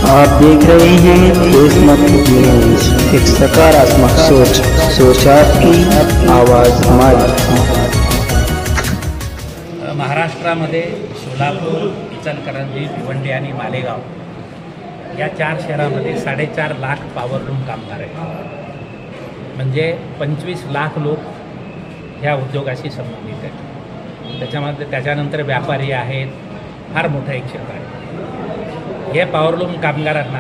आप देख रहे हैं देशमक्ति न्यूज, एक सकारात्मक सोच, सोच आपकी, आवाज़ हमारी। महाराष्ट्रामध्ये सोलापूर, इचलकरंजी, भिवंडी आणि मालेगाव या 4 शहरांमध्ये 4.5 लाख पॉवरलूम कामगार आहेत। म्हणजे 25 लाख लोक ह्या उद्योगाशी संबंधित आहेत। त्याच्यानंतर व्यापारी आहेत, फार मोठं एक क्षेत्र आहे। हे पॉवरलूम कामगारांना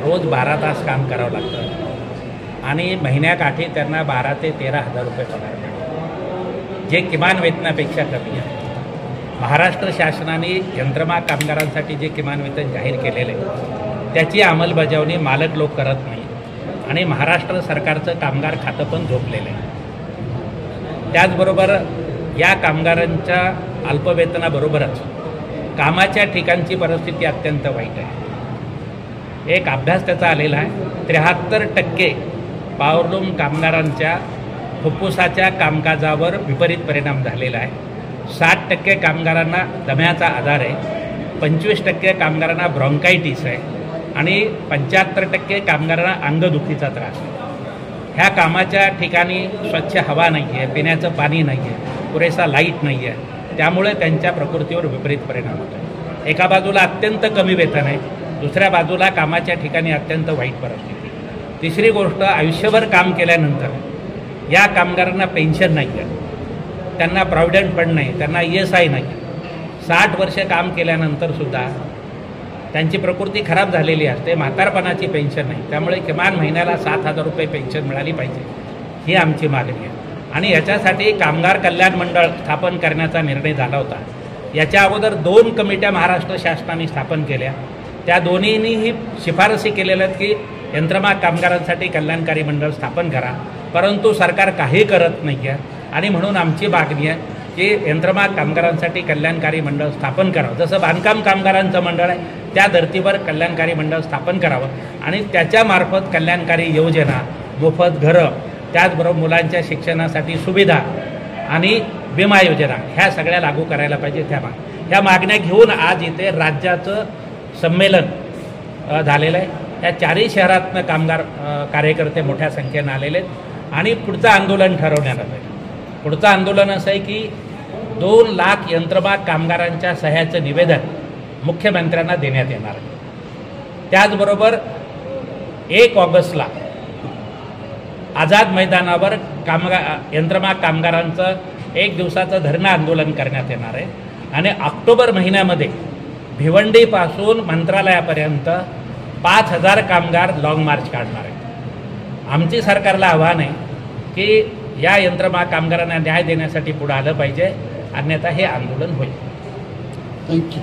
रोज 12 तास काम करावं लागतं आणि महिन्याकाठी त्यांना 12 ते 13 हजार रुपये पगार मिळतो, जे किमान वेतनापेक्षा कमी आहे। महाराष्ट्र शासनाने यंत्रमाग कामगारांसाठी जे किमान वेतन जाहीर केलेलं आहे त्याची अंमलबजावणी मालक लोक करत नाही आणि महाराष्ट्र सरकारचं कामगार खातं पण झोपलेलं आहे। त्याचबरोबर या कामगारांच्या अल्पवेतनाबरोबरच कामाच्या ठिकाणची परिस्थिती अत्यंत वाईट आहे। एक अभ्यास त्याचा आलेला आहे, 73% पॉवरलूम कामगारांच्या फुफ्फुसाच्या कामकाजावर विपरीत परिणाम झालेला आहे। 60% कामगारांना दम्याचा आजार आहे, 25% कामगारांना ब्रॉन्कायटिस आहे आणि 75% कामगारांना अंगदुखीचा त्रास आहे। ह्या कामाच्या ठिकाणी स्वच्छ हवा नाही आहे, पिण्याचं पाणी नाही आहे, पुरेसा लाईट नाही आहे, त्यामुळे त्यांच्या प्रकृतीवर विपरीत परिणाम होतो आहे। एका बाजूला अत्यंत कमी वेतन आहे, दुसऱ्या बाजूला कामाच्या ठिकाणी अत्यंत वाईट परिस्थिती। तिसरी गोष्ट, आयुष्यभर काम केल्यानंतर या कामगारांना पेन्शन नाही आहे, त्यांना प्रॉव्हिडंट फंड नाही, त्यांना ESI नाही। 60 वर्ष काम केल्यानंतरसुद्धा त्यांची प्रकृती खराब झालेली असते, म्हातारपणाची पेन्शन नाही। त्यामुळे किमान महिन्याला 7,000 रुपये पेन्शन मिळाली पाहिजे, ही आमची मागणी आहे। आणि याच्यासाठी कामगार कल्याण मंडळ स्थापन करण्याचा निर्णय झाला होता। याच्या अगोदर 2 कमिट्या महाराष्ट्र शासनाने स्थापन केल्या, त्या दोन्हींनीही शिफारसी केलेल्या आहेत की यंत्रमाग कामगारांसाठी कल्याणकारी मंडळ स्थापन करा, परंतु सरकार काही करत नाही आहे। आणि म्हणून आमची मागणी आहे की यंत्रमाग कामगारांसाठी कल्याणकारी मंडळ स्थापन करावं। जसं बांधकाम कामगारांचं मंडळ आहे त्या धर्तीवर कल्याणकारी मंडळ स्थापन करावं आणि त्याच्यामार्फत कल्याणकारी योजना, मोफत घरं, त्याचबरोबर मुलांच्या शिक्षणासाठी सुविधा आणि विमा योजना ह्या सगळ्या लागू करायला पाहिजे। ह्या मागण्या घेऊन आज इथे राज्याचं संमेलन झालेलं आहे। या 4ही शहरातनं कामगार कार्यकर्ते मोठ्या संख्येनं आलेले आहेत आणि पुढचं आंदोलन ठरवण्यात आलं आहे। पुढचं आंदोलन असं आहे की 2 लाख यंत्रमाग कामगारांच्या सह्याचं निवेदन मुख्यमंत्र्यांना देण्यात येणार आहे। त्याचबरोबर 1 ऑगस्टला आझाद मैदानावर यंत्रमाग कामगारांचं 1 दिवसाचं धरणं आंदोलन करण्यात येणार आहे आणि ऑक्टोबर महिन्यामध्ये भिवंडीपासून मंत्रालयापर्यंत 5,000 कामगार लाँग मार्च काढणार आहेत। आमची सरकारला आव्हान आहे की या यंत्रमाग कामगारांना न्याय देण्यासाठी पुढे आलं पाहिजे, अन्यथा हे आंदोलन होईल। थँक्यू।